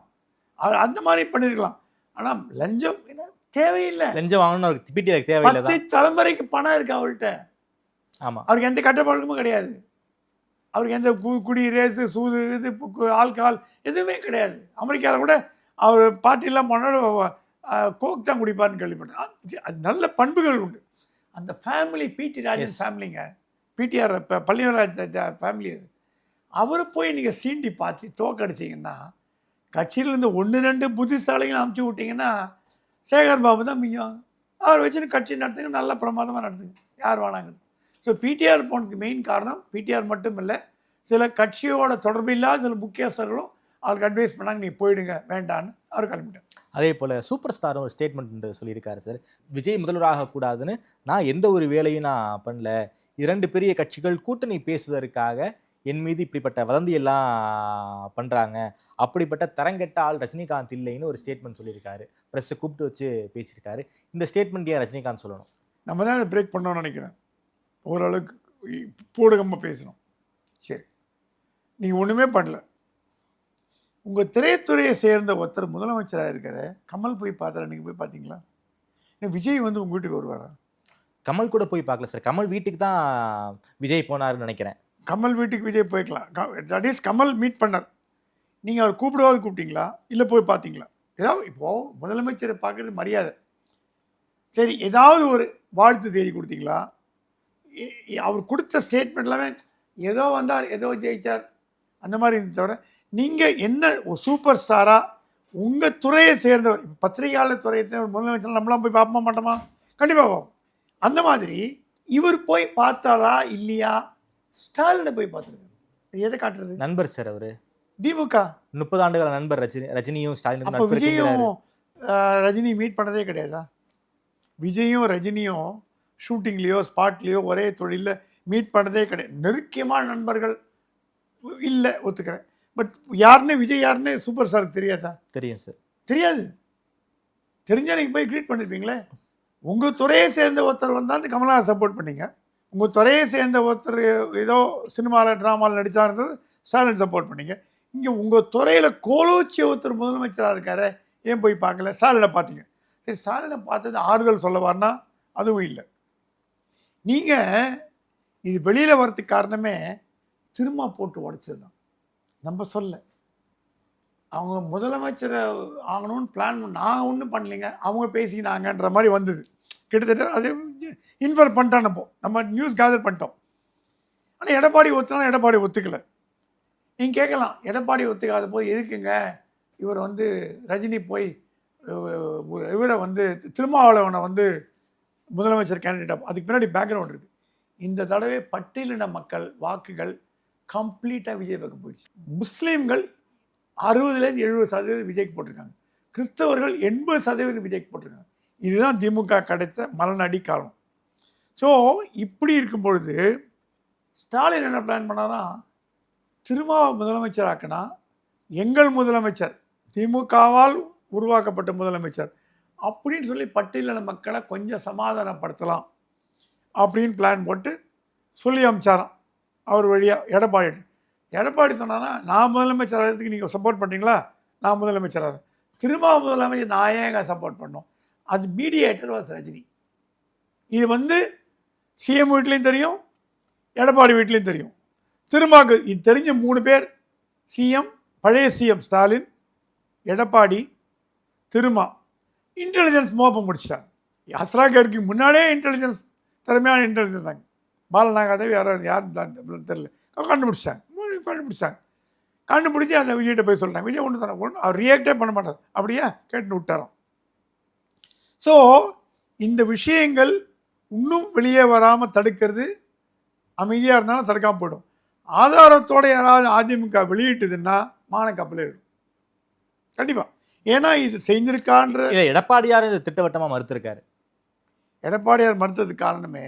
அவர் அந்த மாதிரி பண்ணியிருக்கலாம். ஆனால் லஞ்சம் என்ன தேவையில்லை, லஞ்சம் வாங்கணும் பிடிஆருக்கு தேவையில்லை. 10 தலைமுறைக்கு பணம் இருக்குது அவர்கிட்ட. ஆமாம், அவருக்கு எந்த கட்டப்பழக்கமும் கிடையாது. அவருக்கு எந்த குடி ரேஸு சூது இது ஆல்கஹால் எதுவுமே கிடையாது. அமெரிக்காவில் கூட அவர் பார்ட்டிலாம் போனால கோக் தான் குடிப்பார்னு கேள்விப்பட்டேன். அது நல்ல பண்புகள் உண்டு. அந்த ஃபேமிலி பிடி ராஜன் ஃபேமிலிங்க, பிடிஆர் இப்போ பள்ளிவராஜ் ஃபேமிலி. அது அவரை போய் நீங்கள் சீண்டி பார்த்து தோக்கடிச்சிங்கன்னா, கட்சியிலேருந்து 1-2 புத்திசாலிகள் அமுச்சு விட்டிங்கன்னா சேகர் பாபு தான் மிஞ்சுவாங்க. அவர் வச்சுன்னு கட்சி நடத்துங்க, நல்ல பிரமாதமாக நடத்துங்க, யார் வேணாங்க. ஸோ பிடிஆர் போனதுக்கு மெயின் காரணம் பிடிஆர் மட்டும் இல்லை, சில கட்சியோட தொடர்பு இல்லாத சில முக்கியஸ்தர்களும் அவருக்கு அட்வைஸ் பண்ணாங்க, நீ போயிடுங்க வேண்டான்னு அவர் கிளம்பிட்டார். அதே போல் சூப்பர் ஸ்டாரும் ஒரு ஸ்டேட்மெண்ட் சொல்லியிருக்காரு சார், விஜய் முதல்வராகக்கூடாதுன்னு நான் எந்த ஒரு வேலையும் நான் பண்ணல, 2 பெரிய கட்சிகள் கூட்டணி பேசுவதற்காக என் மீது இப்படிப்பட்ட வதந்தி எல்லாம் பண்றாங்க, அப்படிப்பட்ட தரங்கெட்ட ஆள் ரஜினிகாந்த் இல்லைன்னு ஒரு ஸ்டேட்மெண்ட் சொல்லியிருக்காரு. ப்ரெஸ்ஸை கூப்பிட்டு வச்சு பேசியிருக்காரு. இந்த ஸ்டேட்மெண்ட் ஏன் ரஜினிகாந்த் சொல்லணும்? நம்ம தான் அதை பிரேக் பண்ணோம்னு நினைக்கிறேன். ஓரளவுக்கு பூடகமாக பேசணும். சரி, நீங்கள் ஒன்றுமே பண்ணல. உங்கள் திரைத்துறையை சேர்ந்த ஒருத்தர் முதலமைச்சராக இருக்கிற கமல் போய் பார்த்தார, நீங்கள் போய் பார்த்தீங்களா? விஜய் வந்து உங்கள் வீட்டுக்கு வருவாரா? கமல் கூட போய் பார்க்கல சார். கமல் வீட்டுக்கு தான் விஜய் போனாருன்னு நினைக்கிறேன். கமல் வீட்டுக்கு விஜய் போய்க்கலாம். தட் இஸ் கமல் மீட் பண்ணார். நீங்கள் அவர் கூப்பிடுவாது கூப்பிட்டீங்களா, இல்லை போய் பார்த்தீங்களா? ஏதாவது இப்போது முதலமைச்சரை பார்க்குறது மரியாதை. சரி, ஏதாவது ஒரு வாழ்த்து தேதி கொடுத்தீங்களா? அவர் கொடுத்த ஸ்டேட்மெண்ட் எல்லாமே ஏதோ வந்தார், ஏதோ ஜெயித்தார், அந்த மாதிரி இருந்த தவிர நீங்கள் என்ன ஒரு சூப்பர் ஸ்டாராக உங்கள் துறையை சேர்ந்தவர், இப்போ பத்திரிகையாளர் துறையை சேர்ந்த முதலமைச்சர் நம்மளாம் போய் பார்ப்போமா மாட்டோமா? கண்டிப்பாக பார்ப்போம். அந்த மாதிரி இவர் போய் பார்த்தாரா இல்லையா? ஸ்டாலினை போய் பார்த்துருக்காரு. எதை காட்டுறது? நண்பர் சார் அவரு. திமுக 30 ஆண்டுகள நண்பர் ரஜினியும் ஸ்டாலினும். அப்போ விஜயும் ரஜினி மீட் பண்ணதே கிடையாதா? விஜயும் ரஜினியும் ஷூட்டிங்லேயோ ஸ்பாட்லேயோ ஒரே தொழிலில் மீட் பண்ணதே கிடையாது. நெருக்கமான நண்பர்கள் இல்லை, ஒத்துக்கிறேன். பட் யாருன்னு விஜய் யாருன்னு சூப்பர் ஸ்டாருக்கு தெரியாதா? தெரியும் சார். தெரியாது. தெரிஞ்சால் நீங்கள் போய் க்ரீட் பண்ணியிருப்பீங்களே. உங்கள் துறையை சேர்ந்த ஒருத்தர் வந்தான்னு கமலஹாசன் சப்போர்ட் பண்ணீங்க. உங்கள் துறையை சேர்ந்த ஒருத்தர் ஏதோ சினிமாவில் ட்ராமாவில் நடித்தா இருந்தது ஸ்டாலின் சப்போர்ட் பண்ணீங்க. இங்கே உங்கள் துறையில் கோலோச்சி ஒருத்தர் முதலமைச்சராக இருக்காரு, ஏன் போய் பார்க்கல? ஸ்டாலினை பார்த்தீங்க. சரி, ஸ்டாலினை பார்த்தது ஆறுதல் சொல்லவார்னா அதுவும் இல்லை. நீங்கள் இது வெளியில் வரதுக்கு காரணமே திரும்ப போட்டு உடைச்சது தான். நம்ம சொல்ல அவங்க முதலமைச்சரை ஆகணும்னு பிளான் பண்ண, நான் ஒன்றும் பண்ணலைங்க, அவங்க பேசினாங்கன்ற மாதிரி வந்தது. கிட்டத்தட்ட அது இன்ஃபர் பண்ணிட்டோம். நம்ம நியூஸ் கேதர் பண்ணிட்டோம். ஆனால் எடப்பாடி ஒத்துனா எடப்பாடி ஒத்துக்கலை. நீங்கள் கேட்கலாம், எடப்பாடி ஒத்துக்காத போய் எதுக்குங்க இவர் வந்து ரஜினி போய் இவரை வந்து திருமாவளவனை வந்து முதலமைச்சர் கேண்டிடேட். அதுக்கு பின்னாடி பேக்ரவுண்ட் இருக்குது. இந்த தடவை பட்டியலின மக்கள் வாக்குகள் கம்ப்ளீட்டாக விஜய் பக்கம் போயிடுச்சு. முஸ்லீம்கள் 60-70% விஜய்க்கு போட்டிருக்காங்க. கிறிஸ்தவர்கள் 80% விஜய்க்கு போட்டிருக்காங்க. இதுதான் திமுக கிடைத்த மரணடி காரணம். ஸோ இப்படி இருக்கும் பொழுது ஸ்டாலின் என்ன பிளான் பண்ணாரா, திருமாவை முதலமைச்சர் ஆக்கினா எங்கள் முதலமைச்சர் திமுகவால் உருவாக்கப்பட்ட முதலமைச்சர் அப்படின்னு சொல்லி பட்டியலின மக்களை கொஞ்சம் சமாதானப்படுத்தலாம் அப்படின்னு பிளான் போட்டு சொல்லி அமிச்சாராம் அவர் வழியாக எடப்பாடி. எடப்பாடி சொன்னாரா, நான் முதலமைச்சர் ஆகிறதுக்கு நீங்கள் சப்போர்ட் பண்ணுறீங்களா, நான் முதலமைச்சர் ஆகிறேன். திரும்ப முதலமைச்சர் நான் ஏங்க சப்போர்ட் பண்ணோம்? அது மீடியேட்டர் வாஸ் ரஜினி. இது வந்து சிஎம் வீட்லேயும் தெரியும், எடப்பாடி வீட்லேயும் தெரியும். திருமாவுக்கு இது தெரிஞ்ச 3 பேர் சிஎம், பழைய சிஎம் ஸ்டாலின், எடப்பாடி, திருமா. இன்டெலிஜென்ஸ் மோப்பம் முடிச்சிட்டாங்க. அஸ்ராகருக்கு முன்னாடியே இன்டெலிஜென்ஸ், திறமையான இன்டெலிஜென்ஸ் தாங்க. பாலநாகாதேவி யாரும் தான் தெரியல, கண்டுபிடிச்சாங்க. கண்டுபிடிச்சி அந்த விஜய்கிட்ட போய் சொல்கிறாங்க. விஜய் ஒன்று சொன்ன ஒன்று அவர் ரியாக்டே பண்ண மாட்டார், அப்படியே கேட்டுன்னு விட்டாரோம். ஸோ இந்த விஷயங்கள் இன்னும் வெளியே வராமல் தடுக்கிறது, அமைதியாக இருந்தாலும் தடுக்காமல் போயிடும். ஆதாரத்தோடு யாராவது அதிமுக வெளியிட்டுதுன்னா மானக்கப்பலே இருக்கும் கண்டிப்பாக. ஏன்னா இது செஞ்சிருக்கான்ற எடப்பாடியார் இந்த திட்டவட்டமாக மறுத்திருக்காரு. எடப்பாடியார் மறுத்ததுக்கு காரணமே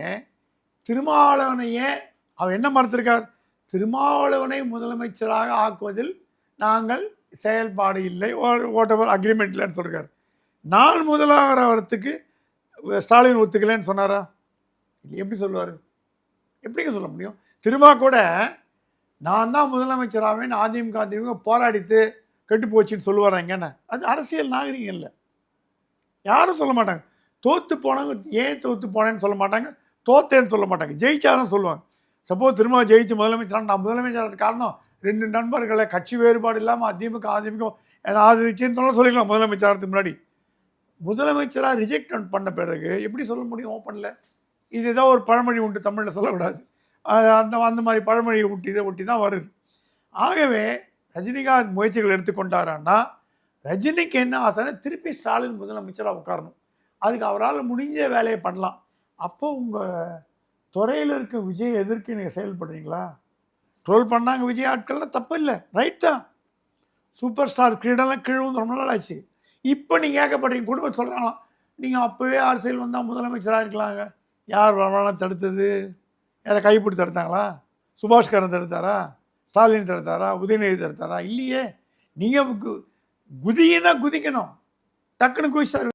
திருமாவளவனையே அவர் என்ன மறுத்திருக்கார், திருமாவளவனை முதலமைச்சராக ஆக்குவதில் நாங்கள் செயல்பாடு இல்லை, வாட்டெவர் அக்ரிமெண்ட் இல்லைன்னு சொல்லியிருக்காரு. நான் முதல்வர் வரத்துக்கு ஸ்டாலின் ஒத்துக்கலைன்னு சொன்னாரா? இல்லை, எப்படி சொல்லுவார்? எப்படிங்க சொல்ல முடியும்? திருமா கூட நான் தான் முதலமைச்சராகவேன்னு அதிமுக போராடித்து கெட்டு போச்சுன்னு சொல்லுவாராங்கன்னு. அது அரசியல் நாகரிகம் இல்லை, யாரும் சொல்ல மாட்டாங்க. தோற்று போனவங்க ஏன் தோற்று போனேன்னு சொல்ல மாட்டாங்க, தோத்தேன்னு சொல்ல மாட்டாங்க, ஜெயிச்சாதான் சொல்லுவாங்க. சப்போஸ் திரும்ப ஜெயிச்சு முதலமைச்சரான நான் முதலமைச்சரான காரணம் 2 நண்பர்களை கட்சி வேறுபாடு இல்லாமல் அதிமுக ஆதரிச்சுன்னு சொல்லிக்கலாம். முதலமைச்சராகிறதுக்கு முன்னாடி முதலமைச்சராக ரிஜெக்ட் பண்ண பிறகு எப்படி சொல்ல முடியும் ஓப்பனில்? இது ஏதோ ஒரு பழமொழி உண்டு, தமிழில் சொல்லக்கூடாது. அந்த மாதிரி பழமொழியை ஒட்டி தான் வருது. ஆகவே ரஜினிகாந்த் முயற்சிகள் எடுத்துக்கொண்டாரான்னா ரஜினிக்கு என்ன ஆசைன்னா திருப்பி ஸ்டாலின் முதலமைச்சராக உட்காரணும். அதுக்கு அவரால் முடிஞ்ச வேலையை பண்ணலாம். அப்போ உங்கள் துறையில் இருக்க விஜய் எதிர்க்கு நீங்கள் செயல்படுறீங்களா? ட்ரோல் பண்ணாங்க விஜய் ஆட்கள்லாம் தப்பு இல்லை, ரைட் தான். சூப்பர் ஸ்டார் கிரீடெல்லாம் கீழும் ரொம்ப நாள் ஆச்சு. இப்போ நீங்கள் கேட்கப்படுறீங்க, குடும்பம் சொல்கிறாங்களாம் நீங்கள் அப்போவே அரசியல் வந்தால் முதலமைச்சராக இருக்கலாங்க. யார் வரலாம் தடுத்தது? யாரை கைப்பிடி தடுத்தாங்களா? சுபாஷ்கரன் தடுத்தாரா? ஸ்டாலின் தடுத்தாரா, உதயநிதி தடுத்தாரா? இல்லையே. நீங்கள் குதின்னா குதிக்கணும், டக்குன்னு குதிச்சார்.